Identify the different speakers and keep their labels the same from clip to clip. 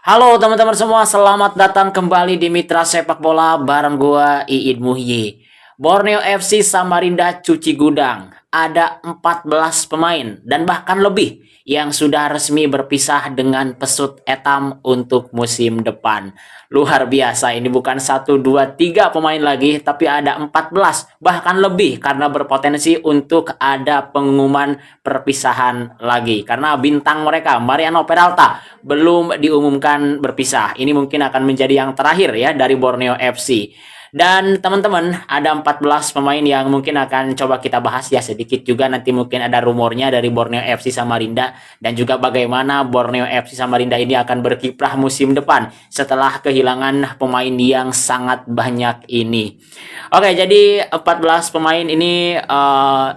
Speaker 1: Halo teman-teman semua, selamat datang kembali di Mitra Sepak Bola bareng gua Iid Muhyi. Borneo FC Samarinda cuci gudang. Ada 14 pemain dan bahkan lebih yang sudah resmi berpisah dengan Pesut Etam untuk musim depan. Luar biasa, ini bukan satu 2 3 pemain lagi, tapi ada 14 bahkan lebih karena berpotensi untuk ada pengumuman perpisahan lagi. Karena bintang mereka, Mariano Peralta, belum diumumkan berpisah. Ini mungkin akan menjadi yang terakhir ya dari Borneo FC. Dan teman-teman, ada 14 pemain yang mungkin akan coba kita bahas ya sedikit juga, nanti mungkin ada rumornya dari Borneo FC Samarinda dan juga bagaimana Borneo FC Samarinda ini akan berkiprah musim depan setelah kehilangan pemain yang sangat banyak ini. Oke, jadi 14 pemain ini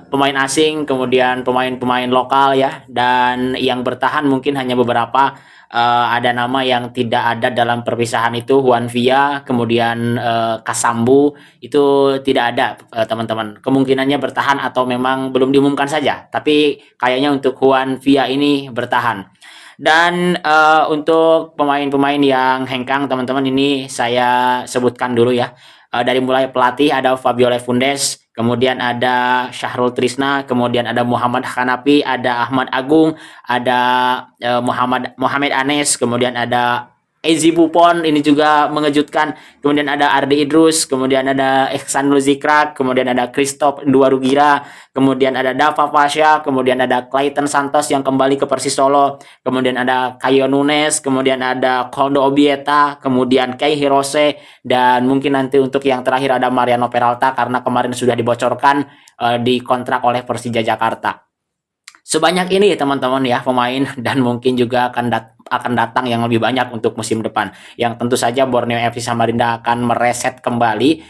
Speaker 1: pemain asing, kemudian pemain-pemain lokal ya, dan yang bertahan mungkin hanya beberapa. Ada nama yang tidak ada dalam perpisahan itu, Juan Villa, kemudian Kasambu itu tidak ada, teman-teman. Kemungkinannya bertahan atau memang belum diumumkan saja. Tapi kayaknya untuk Juan Villa ini bertahan. Dan untuk pemain-pemain yang hengkang, teman-teman, ini saya sebutkan dulu ya. Dari mulai pelatih ada Fabio Lefundes, kemudian ada Syahrul Trisna, kemudian ada Muhammad Hanapi, ada Ahmad Agung, ada Muhammad Anes, kemudian ada Ezi Bupon, ini juga mengejutkan. Kemudian ada Ardi Idrus, kemudian ada Ihsanul Zikrak, kemudian ada Christoph Duarugira, kemudian ada Dava Fasya, kemudian ada Clayton Santos yang kembali ke Persis Solo, kemudian ada Kayo Nunes, kemudian ada Koldo Obieta, kemudian Kei Hirose, dan mungkin nanti untuk yang terakhir ada Mariano Peralta karena kemarin sudah dibocorkan dikontrak oleh Persija Jakarta. Sebanyak ini teman-teman ya pemain, dan mungkin juga akan datang yang lebih banyak untuk musim depan. Yang tentu saja Borneo FC Samarinda akan mereset kembali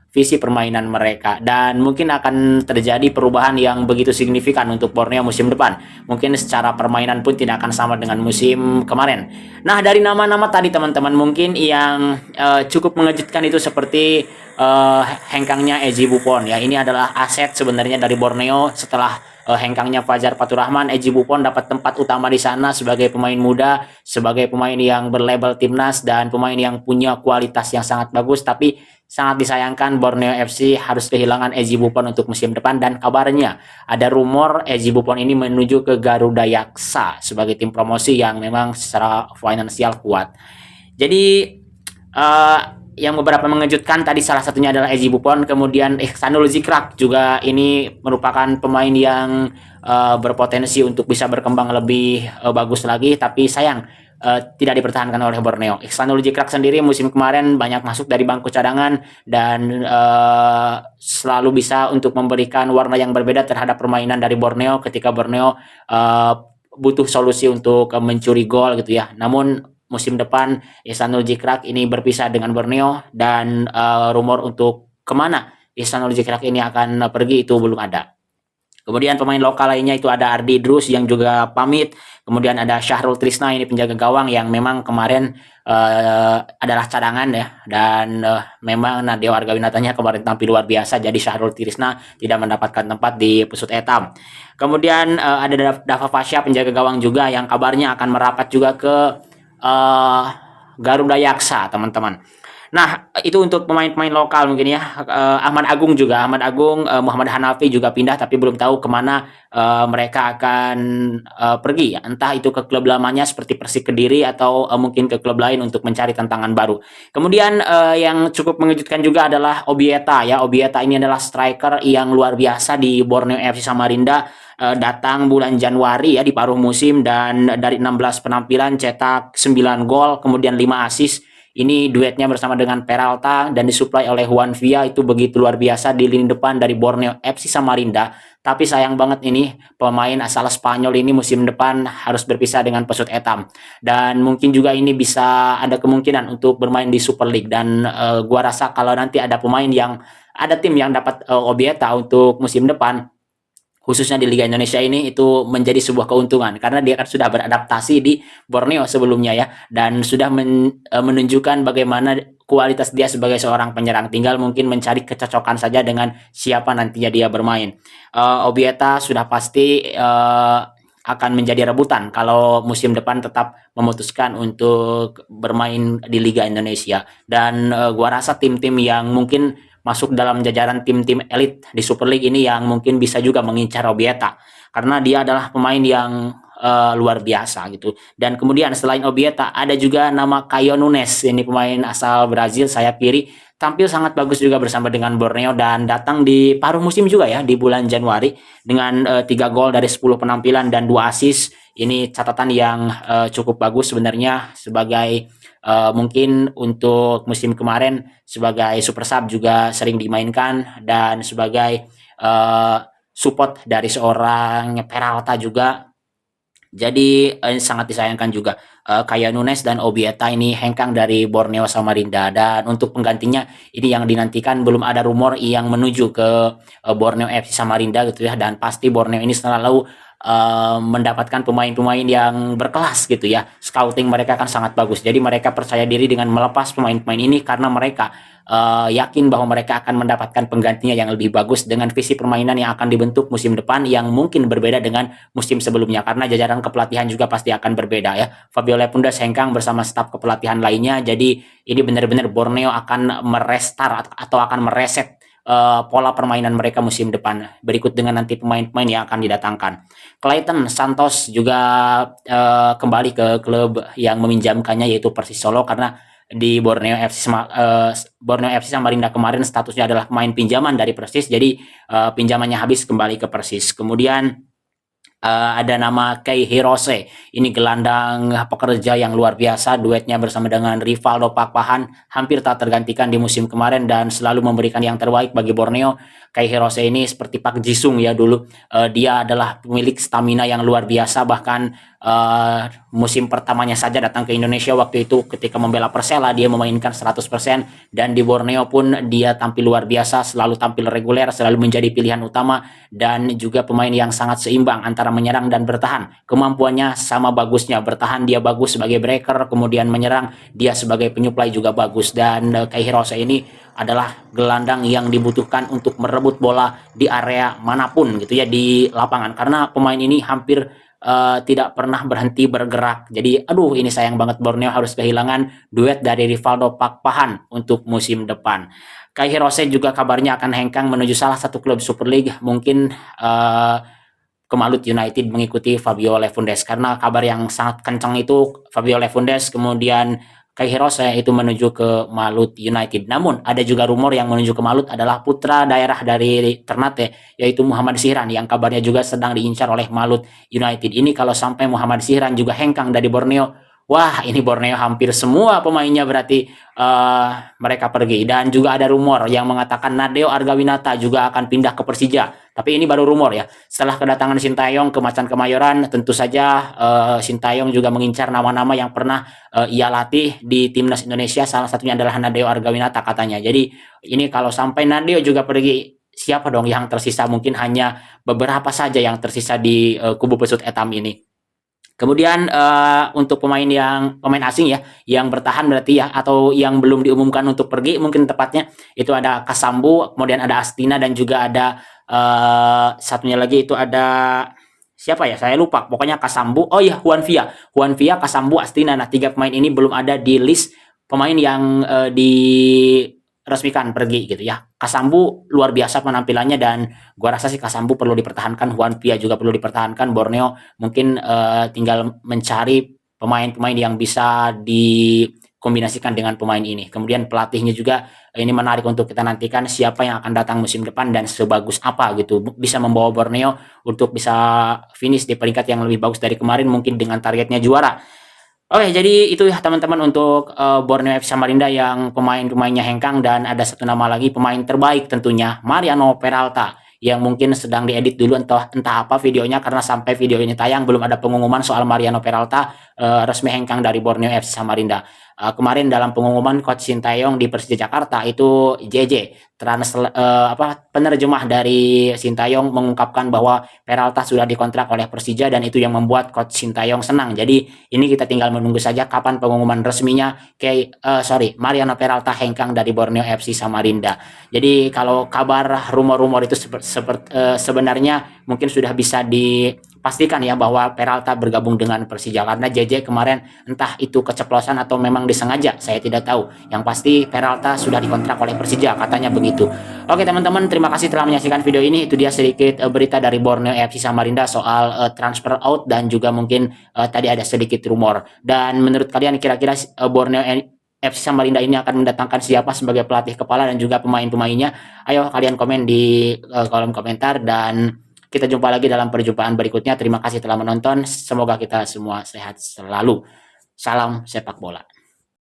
Speaker 1: visi permainan mereka, dan mungkin akan terjadi perubahan yang begitu signifikan untuk Borneo musim depan. Mungkin secara permainan pun tidak akan sama dengan musim kemarin. Nah, dari nama-nama tadi teman-teman, mungkin yang cukup mengejutkan itu seperti hengkangnya Eji Buffon ya. Ini adalah aset sebenarnya dari Borneo. Setelah hengkangnya Fajar Faturrahman, Eji Buffon dapat tempat utama di sana sebagai pemain muda, sebagai pemain yang berlabel timnas dan pemain yang punya kualitas yang sangat bagus. Tapi sangat disayangkan Borneo FC harus kehilangan Eji Buffon untuk musim depan, dan kabarnya ada rumor Eji Buffon ini menuju ke Garuda Yaksa sebagai tim promosi yang memang secara finansial kuat. Jadi uh, yang beberapa mengejutkan tadi salah satunya adalah Eji Buffon, kemudian Ihsanul Zikrak juga ini merupakan pemain yang berpotensi untuk bisa berkembang lebih bagus lagi, tapi sayang tidak dipertahankan oleh Borneo. Ihsanul Zikrak sendiri musim kemarin banyak masuk dari bangku cadangan dan selalu bisa untuk memberikan warna yang berbeda terhadap permainan dari Borneo ketika Borneo butuh solusi untuk mencuri gol gitu ya. Namun musim depan Ihsanul Zikrak ini berpisah dengan Borneo, dan rumor untuk kemana Ihsanul Zikrak ini akan pergi itu belum ada. Kemudian pemain lokal lainnya itu ada Ardi Idrus yang juga pamit. Kemudian ada Syahrul Trisna, ini penjaga gawang yang memang kemarin adalah cadangan ya. Dan memang Nadeo Argawinatanya kemarin tampil luar biasa. Jadi Syahrul Trisna tidak mendapatkan tempat di Pesut Etam. Kemudian ada Dava Fasya, penjaga gawang juga yang kabarnya akan merapat juga ke uh, Garuda Yaksa, teman-teman. Nah, itu untuk pemain-pemain lokal mungkin ya. Ahmad Agung, Muhammad Hanafi juga pindah, tapi belum tahu kemana mereka akan pergi. Entah itu ke klub lamanya seperti Persik Kediri atau mungkin ke klub lain untuk mencari tantangan baru. Kemudian yang cukup mengejutkan juga adalah Obieta ya. Obieta ini adalah striker yang luar biasa di Borneo FC Samarinda. Datang bulan Januari ya di paruh musim, dan dari 16 penampilan cetak 9 gol, kemudian 5 assist. Ini duetnya bersama dengan Peralta dan disuplai oleh Juan Villa, itu begitu luar biasa di lini depan dari Borneo FC Samarinda. Tapi sayang banget ini pemain asal Spanyol ini musim depan harus berpisah dengan Pesut Etam. Dan mungkin juga ini bisa ada kemungkinan untuk bermain di Super League, dan gua rasa kalau nanti ada pemain yang ada tim yang dapat Obieta untuk musim depan, khususnya di Liga Indonesia ini, itu menjadi sebuah keuntungan karena dia kan sudah beradaptasi di Borneo sebelumnya ya, dan sudah menunjukkan bagaimana kualitas dia sebagai seorang penyerang. Tinggal mungkin mencari kecocokan saja dengan siapa nantinya dia bermain. Obieta sudah pasti akan menjadi rebutan kalau musim depan tetap memutuskan untuk bermain di Liga Indonesia. Dan gua rasa tim-tim yang mungkin masuk dalam jajaran tim-tim elit di Super League ini yang mungkin bisa juga mengincar Obieta karena dia adalah pemain yang luar biasa gitu. Dan kemudian selain Obieta ada juga nama Caio Nunes, ini pemain asal Brazil sayap kiri, tampil sangat bagus juga bersama dengan Borneo dan datang di paruh musim juga ya di bulan Januari dengan 3 gol dari 10 penampilan dan 2 assist. Ini catatan yang cukup bagus sebenarnya sebagai mungkin untuk musim kemarin sebagai super sub juga sering dimainkan dan sebagai support dari seorang Peralta juga. Jadi sangat disayangkan juga kayak Nunes dan Obieta ini hengkang dari Borneo Samarinda, dan untuk penggantinya ini yang dinantikan belum ada rumor yang menuju ke Borneo FC Samarinda gitu ya, dan pasti Borneo ini selalu mendapatkan pemain-pemain yang berkelas gitu ya. Scouting mereka kan sangat bagus. Jadi mereka percaya diri dengan melepas pemain-pemain ini karena mereka yakin bahwa mereka akan mendapatkan penggantinya yang lebih bagus dengan visi permainan yang akan dibentuk musim depan yang mungkin berbeda dengan musim sebelumnya karena jajaran kepelatihan juga pasti akan berbeda ya. Fabio Lepunda hengkang bersama staf kepelatihan lainnya. Jadi ini benar-benar Borneo akan merestart atau akan mereset pola permainan mereka musim depan berikut dengan nanti pemain-pemain yang akan didatangkan. Clayton Santos juga kembali ke klub yang meminjamkannya yaitu Persis Solo karena di Borneo FC Samarinda kemarin statusnya adalah pemain pinjaman dari Persis, jadi pinjamannya habis kembali ke Persis. Kemudian ada nama Kei Hirose, ini gelandang pekerja yang luar biasa, duetnya bersama dengan Rivaldo Pakpahan hampir tak tergantikan di musim kemarin dan selalu memberikan yang terbaik bagi Borneo. Kei Hirose ini seperti Pak Jisung ya dulu, dia adalah pemilik stamina yang luar biasa, bahkan musim pertamanya saja datang ke Indonesia waktu itu ketika membela Persela dia memainkan 100% dan di Borneo pun dia tampil luar biasa, selalu tampil reguler, selalu menjadi pilihan utama dan juga pemain yang sangat seimbang antara menyerang dan bertahan. Kemampuannya sama bagusnya, bertahan dia bagus sebagai breaker, kemudian menyerang dia sebagai penyuplai juga bagus. Dan Kei Hirose ini adalah gelandang yang dibutuhkan untuk merebut bola di area manapun gitu ya di lapangan karena pemain ini hampir tidak pernah berhenti bergerak. Jadi aduh ini sayang banget Borneo harus kehilangan duet dari Rivaldo Pakpahan untuk musim depan. Kai Hirose juga kabarnya akan hengkang menuju salah satu klub Super League, mungkin Kemalut United mengikuti Fabio Lefundes karena kabar yang sangat kencang itu Fabio Lefundes kemudian Kai Hirose itu menuju ke Malut United. Namun ada juga rumor yang menuju ke Malut adalah putra daerah dari Ternate yaitu Muhammad Sihran yang kabarnya juga sedang diincar oleh Malut United. Ini kalau sampai Muhammad Sihran juga hengkang dari Borneo, wah ini Borneo hampir semua pemainnya berarti mereka pergi. Dan juga ada rumor yang mengatakan Nadeo Argawinata juga akan pindah ke Persija. Tapi ini baru rumor ya. Setelah kedatangan Sintayong ke Macan Kemayoran, tentu saja Sintayong juga mengincar nama-nama yang pernah ia latih di timnas Indonesia. Salah satunya adalah Nadeo Argawinata katanya. Jadi ini kalau sampai Nadeo juga pergi, siapa dong yang tersisa? Mungkin hanya beberapa saja yang tersisa di kubu pesut etam ini. Kemudian untuk pemain asing ya yang bertahan berarti ya atau yang belum diumumkan untuk pergi mungkin tepatnya itu ada Kasambu, kemudian ada Astina dan juga ada satunya lagi itu ada siapa ya saya lupa pokoknya Kasambu, oh ya Juan Via, Kasambu, Astina. Nah 3 pemain ini belum ada di list pemain yang diresmikan pergi gitu ya. Kasambu luar biasa penampilannya dan gua rasa sih Kasambu perlu dipertahankan, Juan Via juga perlu dipertahankan. Borneo mungkin tinggal mencari pemain-pemain yang bisa dikombinasikan dengan pemain ini. Kemudian pelatihnya juga ini menarik untuk kita nantikan siapa yang akan datang musim depan dan sebagus apa gitu bisa membawa Borneo untuk bisa finish di peringkat yang lebih bagus dari kemarin mungkin dengan targetnya juara. Oke, jadi itu ya teman-teman untuk Borneo FC Samarinda yang pemain-pemainnya hengkang dan ada satu nama lagi pemain terbaik tentunya Mariano Peralta yang mungkin sedang diedit dulu entah apa videonya karena sampai video ini tayang belum ada pengumuman soal Mariano Peralta resmi hengkang dari Borneo FC Samarinda. Kemarin dalam pengumuman coach Sintayong di Persija Jakarta itu JJ penerjemah dari Sintayong mengungkapkan bahwa Peralta sudah dikontrak oleh Persija dan itu yang membuat coach Sintayong senang. Jadi ini kita tinggal menunggu saja kapan pengumuman resminya Mariano Peralta hengkang dari Borneo FC Samarinda. Jadi kalau kabar rumor-rumor itu sebenarnya mungkin sudah bisa di pastikan ya bahwa Peralta bergabung dengan Persija, karena JJ kemarin entah itu keceplosan atau memang disengaja, saya tidak tahu. Yang pasti Peralta sudah dikontrak oleh Persija, katanya begitu. Oke teman-teman, terima kasih telah menyaksikan video ini. Itu dia sedikit berita dari Borneo FC Samarinda soal transfer out, dan juga mungkin tadi ada sedikit rumor. Dan menurut kalian kira-kira Borneo FC Samarinda ini akan mendatangkan siapa sebagai pelatih kepala dan juga pemain-pemainnya? Ayo kalian komen di kolom komentar, dan kita jumpa lagi dalam perjumpaan berikutnya. Terima kasih telah menonton. Semoga kita semua sehat selalu. Salam sepak bola.